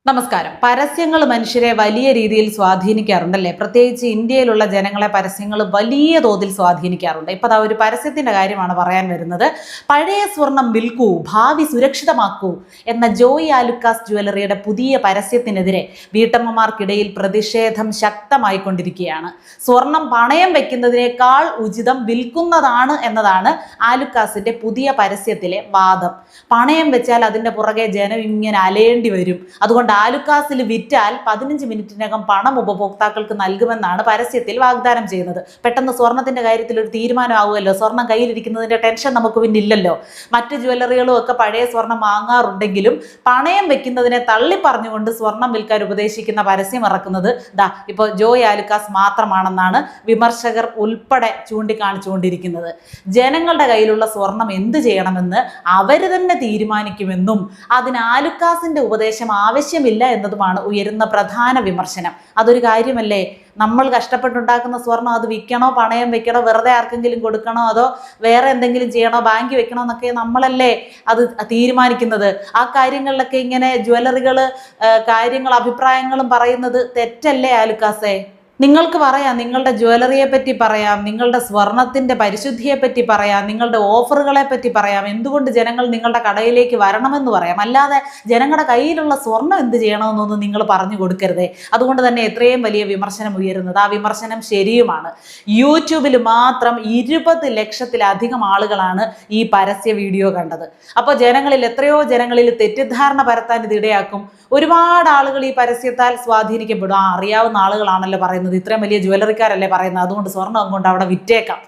നമസ്കാരം. പരസ്യങ്ങൾ മനുഷ്യരെ വലിയ രീതിയിൽ സ്വാധീനിക്കാറുണ്ടല്ലേ? പ്രത്യേകിച്ച് ഇന്ത്യയിലുള്ള ജനങ്ങളെ പരസ്യങ്ങൾ വലിയ തോതിൽ സ്വാധീനിക്കാറുണ്ട്. ഇപ്പൊ ദാ ഒരു പരസ്യത്തിന്റെ കാര്യമാണ് പറയാൻ വരുന്നത്. പഴയ സ്വർണം വിൽക്കൂ, ഭാവി സുരക്ഷിതമാക്കൂ എന്ന ജോയി ആലുക്കാസ് ജ്വല്ലറിയുടെ പുതിയ പരസ്യത്തിനെതിരെ വീട്ടമ്മമാർക്കിടയിൽ പ്രതിഷേധം ശക്തമായിക്കൊണ്ടിരിക്കുകയാണ്. സ്വർണം പണയം വെക്കുന്നതിനേക്കാൾ ഉചിതം വിൽക്കുന്നതാണ് എന്നതാണ് ആലുക്കാസിന്റെ പുതിയ പരസ്യത്തിലെ വാദം. പണയം വെച്ചാൽ അതിന്റെ പുറകെ ജനം ഇങ്ങനെ അലയേണ്ടി വരും. അതുകൊണ്ട് ആലുക്കാസിൽ വിറ്റാൽ 15 മിനിറ്റിനകം പണം ഉപഭോക്താക്കൾക്ക് നൽകുമെന്നാണ് പരസ്യത്തിൽ വാഗ്ദാനം ചെയ്യുന്നത്. പെട്ടെന്ന് സ്വർണത്തിന്റെ കാര്യത്തിൽ ഒരു തീരുമാനമാവുമല്ലോ. സ്വർണം കയ്യിലിരിക്കുന്നതിന്റെ ടെൻഷൻ നമുക്ക് പിന്നില്ലല്ലോ. മറ്റ് ജ്വല്ലറികളും ഒക്കെ പഴയ സ്വർണം വാങ്ങാറുണ്ടെങ്കിലും പണയം വെക്കുന്നതിനെ തള്ളി പറഞ്ഞുകൊണ്ട് സ്വർണം വിൽക്കാൻ ഉപദേശിക്കുന്ന പരസ്യം ഇറക്കുന്നത് ഇപ്പോൾ ജോയ് ആലുക്കാസ് മാത്രമാണെന്നാണ് വിമർശകർ ഉൾപ്പെടെ ചൂണ്ടിക്കാണിച്ചുകൊണ്ടിരിക്കുന്നത്. ജനങ്ങളുടെ കയ്യിലുള്ള സ്വർണം എന്ത് ചെയ്യണമെന്ന് അവര് തന്നെ തീരുമാനിക്കുമെന്നും അതിന് ആലുക്കാസിന്റെ ഉപദേശം ആവശ്യമില്ല എന്നതുമാണ് ഉയരുന്ന പ്രധാന വിമർശനം. അതൊരു കാര്യമല്ലേ? നമ്മൾ കഷ്ടപ്പെട്ടുണ്ടാക്കുന്ന സ്വർണം അത് വിൽക്കണോ, പണയം വെക്കണോ, വെറുതെ ആർക്കെങ്കിലും കൊടുക്കണോ, അതോ വേറെ എന്തെങ്കിലും ചെയ്യണോ, ബാങ്കിൽ വെക്കണോ എന്നൊക്കെ നമ്മളല്ലേ അത് തീരുമാനിക്കുന്നത്. ആ കാര്യങ്ങളിലൊക്കെ ഇങ്ങനെ ജ്വല്ലറികൾ അഭിപ്രായങ്ങളും പറയുന്നത് തെറ്റല്ലേ ആലുക്കാസേ? നിങ്ങൾക്ക് പറയാം, നിങ്ങളുടെ ജ്വല്ലറിയെ പറ്റി പറയാം, നിങ്ങളുടെ സ്വർണത്തിന്റെ പരിശുദ്ധിയെ പറ്റി പറയാം, നിങ്ങളുടെ ഓഫറുകളെ പറ്റി പറയാം, എന്തുകൊണ്ട് ജനങ്ങൾ നിങ്ങളുടെ കടയിലേക്ക് വരണമെന്ന് പറയാം. അല്ലാതെ ജനങ്ങളുടെ കയ്യിലുള്ള സ്വർണം എന്ത് ചെയ്യണമെന്നൊന്നും നിങ്ങൾ പറഞ്ഞു കൊടുക്കരുതേ. അതുകൊണ്ട് തന്നെ എത്രയും വലിയ വിമർശനം ഉയരുന്നത്. ആ വിമർശനം ശരിയുമാണ്. യൂട്യൂബിൽ മാത്രം 20 ലക്ഷത്തിലധികം ആളുകളാണ് ഈ പരസ്യ വീഡിയോ കണ്ടത്. അപ്പോൾ എത്രയോ ജനങ്ങളിൽ തെറ്റിദ്ധാരണ പരത്താൻ ഇത് ഇടയാക്കും. ഒരുപാട് ആളുകൾ ഈ പരസ്യത്താൽ സ്വാധീനിക്കപ്പെടും. അറിയാവുന്ന ആളുകളാണല്ലോ പറയുന്നത്, ഇത്രയും വലിയ ജ്വല്ലറിക്കാരല്ലേ പറയുന്നത്, അതുകൊണ്ട് സ്വർണം കൊണ്ട് അവിടെ വിറ്റേക്കാം.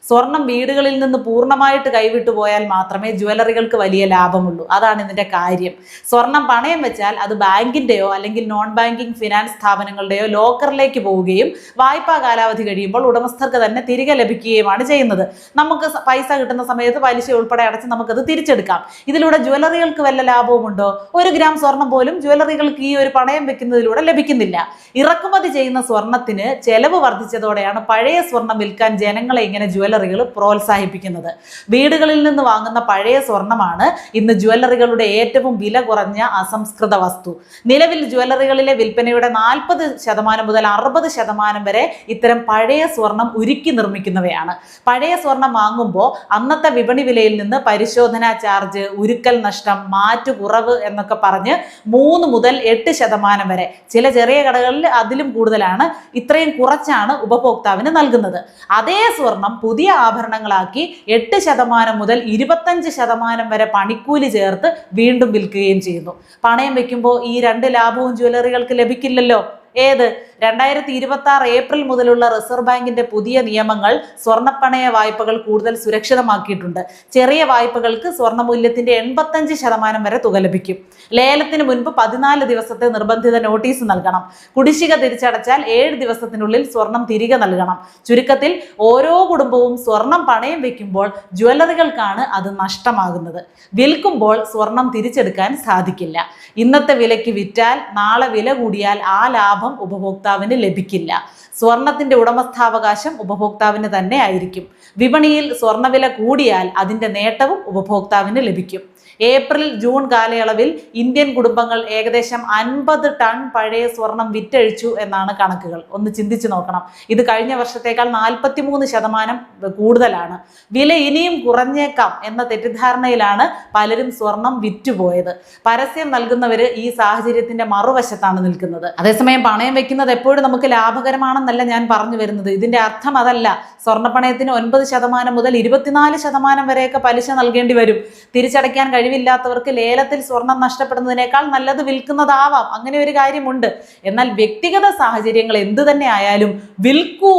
സ്വർണം വീടുകളിൽ നിന്ന് പൂർണ്ണമായിട്ട് കൈവിട്ടു പോയാൽ മാത്രമേ ജ്വല്ലറികൾക്ക് വലിയ ലാഭമുള്ളൂ. അതാണ് ഇതിന്റെ കാര്യം. സ്വർണം പണയം വെച്ചാൽ അത് ബാങ്കിന്റെയോ അല്ലെങ്കിൽ നോൺ ബാങ്കിങ് ഫിനാൻസ് സ്ഥാപനങ്ങളുടെയോ ലോക്കറിലേക്ക് പോവുകയും വായ്പാ കാലാവധി കഴിയുമ്പോൾ ഉടമസ്ഥർക്ക് തന്നെ തിരികെ ലഭിക്കുകയുമാണ് ചെയ്യുന്നത്. നമുക്ക് പൈസ കിട്ടുന്ന സമയത്ത് പലിശ ഉൾപ്പെടെ അടച്ച് നമുക്കത് തിരിച്ചെടുക്കാം. ഇതിലൂടെ ജ്വല്ലറികൾക്ക് വല്ല ലാഭവുമുണ്ടോ? 1 ഗ്രാം സ്വർണം പോലും ജ്വല്ലറികൾക്ക് ഈ ഒരു പണയം വെക്കുന്നതിലൂടെ ലഭിക്കുന്നില്ല. ഇറക്കുമതി ചെയ്യുന്ന സ്വർണത്തിന് ചെലവ് വർദ്ധിച്ചതോടെയാണ് പഴയ സ്വർണം വിൽക്കാൻ ജനങ്ങളെ ഇങ്ങനെ ജ്വല്ലറികൾ പ്രോത്സാഹിപ്പിക്കുന്നത്. വീടുകളിൽ നിന്ന് വാങ്ങുന്ന പഴയ സ്വർണമാണ് ഇന്ന് ജ്വല്ലറികളുടെ ഏറ്റവും വില കുറഞ്ഞ അസംസ്കൃത വസ്തു. നിലവിൽ ജ്വല്ലറികളിലെ വിൽപ്പനയുടെ 40% മുതൽ 60% വരെ ഇത്തരം പഴയ സ്വർണം ഉരുക്കി നിർമ്മിക്കുന്നവയാണ്. പഴയ സ്വർണം വാങ്ങുമ്പോൾ അന്നത്തെ വിപണി വിലയിൽ നിന്ന് പരിശോധനാ ചാർജ്, ഉരുക്കൽ നഷ്ടം, മാറ്റുകുറവ് എന്നൊക്കെ പറഞ്ഞ് 3 മുതൽ 8% വരെ, ചില ചെറിയ കടകളിൽ അതിലും കൂടുതലാണ്, ഇത്രയും കുറച്ചാണ് ഉപഭോക്താവിന് നൽകുന്നത്. അതേ സ്വർണം പുതിയ ആഭരണങ്ങളാക്കി 8% മുതൽ 25% വരെ പണിക്കൂലി ചേർത്ത് വീണ്ടും വിൽക്കുകയും ചെയ്യുന്നു. പണയം വെക്കുമ്പോൾ ഈ 2 ലാഭവും ജ്വല്ലറികൾക്ക് ലഭിക്കില്ലല്ലോ. ഏത് 2026 ഏപ്രിൽ മുതലുള്ള റിസർവ് ബാങ്കിന്റെ പുതിയ നിയമങ്ങൾ സ്വർണ്ണപ്പണയ വായ്പകൾ കൂടുതൽ സുരക്ഷിതമാക്കിയിട്ടുണ്ട്. ചെറിയ വായ്പകൾക്ക് സ്വർണ്ണമൂല്യത്തിന്റെ 85% വരെ തുക ലഭിക്കും. ലേലത്തിന് മുൻപ് 14 ദിവസത്തെ നിർബന്ധിത നോട്ടീസ് നൽകണം. കുടിശ്ശിക തിരിച്ചടച്ചാൽ 7 ദിവസത്തിനുള്ളിൽ സ്വർണം തിരികെ നൽകണം. ചുരുക്കത്തിൽ ഓരോ കുടുംബവും സ്വർണം പണയം വെക്കുമ്പോൾ ജ്വല്ലറികൾക്കാണ് അത് നഷ്ടമാകുന്നത്. വിൽക്കുമ്പോൾ സ്വർണം തിരിച്ചെടുക്കാൻ സാധിക്കില്ല. ഇന്നത്തെ വിലയ്ക്ക് വിറ്റാൽ നാളെ വില കൂടിയാൽ ആ ലാഭം ഉപഭോക്താവിന് ലഭിക്കില്ല. സ്വർണത്തിന്റെ ഉടമസ്ഥാവകാശം ഉപഭോക്താവിന് തന്നെ ആയിരിക്കും. വിപണിയിൽ സ്വർണ്ണവില കൂടിയാൽ അതിന്റെ നേട്ടവും ഉപഭോക്താവിന് ലഭിക്കും. ഏപ്രിൽ ജൂൺ കാലയളവിൽ ഇന്ത്യൻ കുടുംബങ്ങൾ ഏകദേശം 50 ടൺ പഴയ സ്വർണം വിറ്റഴിച്ചു എന്നാണ് കണക്കുകൾ. ഒന്ന് ചിന്തിച്ചു നോക്കണം. ഇത് കഴിഞ്ഞ വർഷത്തേക്കാൾ 43% കൂടുതലാണ്. വില ഇനിയും കുറഞ്ഞേക്കാം എന്ന തെറ്റിദ്ധാരണയിലാണ് പലരും സ്വർണം വിറ്റുപോയത്. പരസ്യം നൽകുന്നവര് ഈ സാഹചര്യത്തിന്റെ മറുവശത്താണ് നിൽക്കുന്നത്. അതേസമയം പണയം വെക്കുന്നത് എപ്പോഴും നമുക്ക് ലാഭകരമാണെന്നല്ല ഞാൻ പറഞ്ഞു വരുന്നത്. ഇതിന്റെ അർത്ഥം അതല്ല. സ്വർണ്ണപ്പണയത്തിന് 9% മുതൽ 24% വരെയൊക്കെ പലിശ നൽകേണ്ടി വരും. തിരിച്ചടയ്ക്കാൻ കഴിവില്ലാത്തവർക്ക് ലേലത്തിൽ സ്വർണം നഷ്ടപ്പെടുന്നതിനേക്കാൾ നല്ലത് വിൽക്കുന്നതാവാം. അങ്ങനെ ഒരു കാര്യമുണ്ട്. എന്നാൽ വ്യക്തിഗത സാഹചര്യങ്ങൾ എന്തു തന്നെ ആയാലും വിൽക്കൂ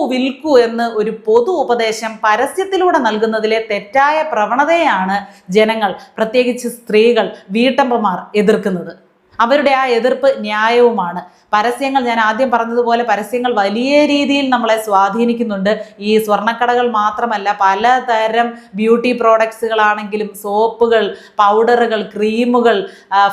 എന്ന് ഒരു പൊതു ഉപദേശം പരസ്യത്തിലൂടെ നൽകുന്നതിലെ തെറ്റായ പ്രവണതയാണ് ജനങ്ങൾ, പ്രത്യേകിച്ച് സ്ത്രീകൾ, വീട്ടമ്മമാർ എതിർക്കുന്നത്. അവരുടെ ആ എതിർപ്പ് ന്യായവുമാണ്. പരസ്യങ്ങൾ, ഞാൻ ആദ്യം പറഞ്ഞതുപോലെ, പരസ്യങ്ങൾ വലിയ രീതിയിൽ നമ്മളെ സ്വാധീനിക്കുന്നുണ്ട്. ഈ സ്വർണ്ണക്കടകൾ മാത്രമല്ല, പലതരം ബ്യൂട്ടി പ്രോഡക്ട്സുകളാണെങ്കിലും സോപ്പുകൾ, പൗഡറുകൾ, ക്രീമുകൾ,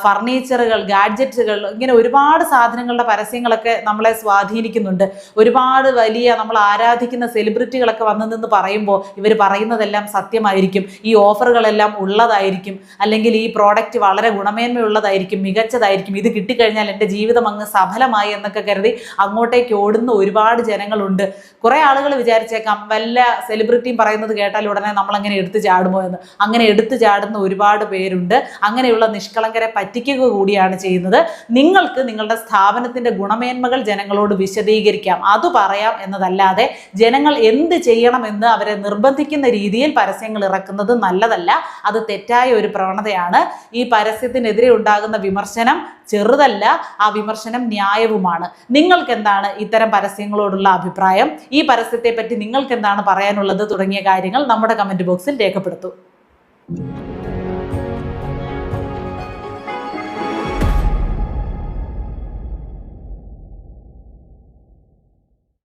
ഫർണിച്ചറുകൾ, ഗാഡ്ജറ്റ്സുകൾ, ഇങ്ങനെ ഒരുപാട് സാധനങ്ങളുടെ പരസ്യങ്ങളൊക്കെ നമ്മളെ സ്വാധീനിക്കുന്നുണ്ട്. ഒരുപാട് വലിയ നമ്മൾ ആരാധിക്കുന്ന സെലിബ്രിറ്റികളൊക്കെ വന്നു നിന്ന് പറയുമ്പോൾ ഇവർ പറയുന്നതെല്ലാം സത്യമായിരിക്കും, ഈ ഓഫറുകളെല്ലാം ഉള്ളതായിരിക്കും, അല്ലെങ്കിൽ ഈ പ്രോഡക്റ്റ് വളരെ ഗുണമേന്മയുള്ളതായിരിക്കും, മികച്ചതായിരിക്കും, എന്തായിരിക്കും, ഇത് കിട്ടിക്കഴിഞ്ഞാൽ എൻ്റെ ജീവിതം അങ്ങ് സഫലമായി എന്നൊക്കെ കരുതി അങ്ങോട്ടേക്ക് ഓടുന്ന ഒരുപാട് ജനങ്ങളുണ്ട്. കുറേ ആളുകൾ വിചാരിച്ചേക്കാം വല്ല സെലിബ്രിറ്റിയും പറയുന്നത് കേട്ടാൽ ഉടനെ നമ്മളങ്ങനെ എടുത്തു ചാടുമോ എന്ന്. അങ്ങനെ എടുത്തു ചാടുന്ന ഒരുപാട് പേരുണ്ട്. അങ്ങനെയുള്ള നിഷ്കളങ്കരെ പറ്റിക്കുക കൂടിയാണ് ചെയ്യുന്നത്. നിങ്ങൾക്ക് നിങ്ങളുടെ സ്ഥാപനത്തിൻ്റെ ഗുണമേന്മകൾ ജനങ്ങളോട് വിശദീകരിക്കാം, അത് പറയാം എന്നതല്ലാതെ ജനങ്ങൾ എന്ത് ചെയ്യണമെന്ന് അവരെ നിർബന്ധിക്കുന്ന രീതിയിൽ പരസ്യങ്ങൾ ഇറക്കുന്നത് നല്ലതല്ല. അത് തെറ്റായ ഒരു പ്രവണതയാണ്. ഈ പരസ്യത്തിനെതിരെ ഉണ്ടാകുന്ന വിമർശനം ചെറുതല്ല, ആ വിമർശനം ന്യായവുമാണ്. നിങ്ങൾക്ക് എന്താണ് ഇത്തരം പരസ്യങ്ങളോടുള്ള അഭിപ്രായം? ഈ പരസ്യത്തെ പറ്റി നിങ്ങൾക്ക് എന്താണ് പറയാനുള്ളത്? തുടങ്ങിയ കാര്യങ്ങൾ നമ്മുടെ കമന്റ് ബോക്സിൽ രേഖപ്പെടുത്തൂ.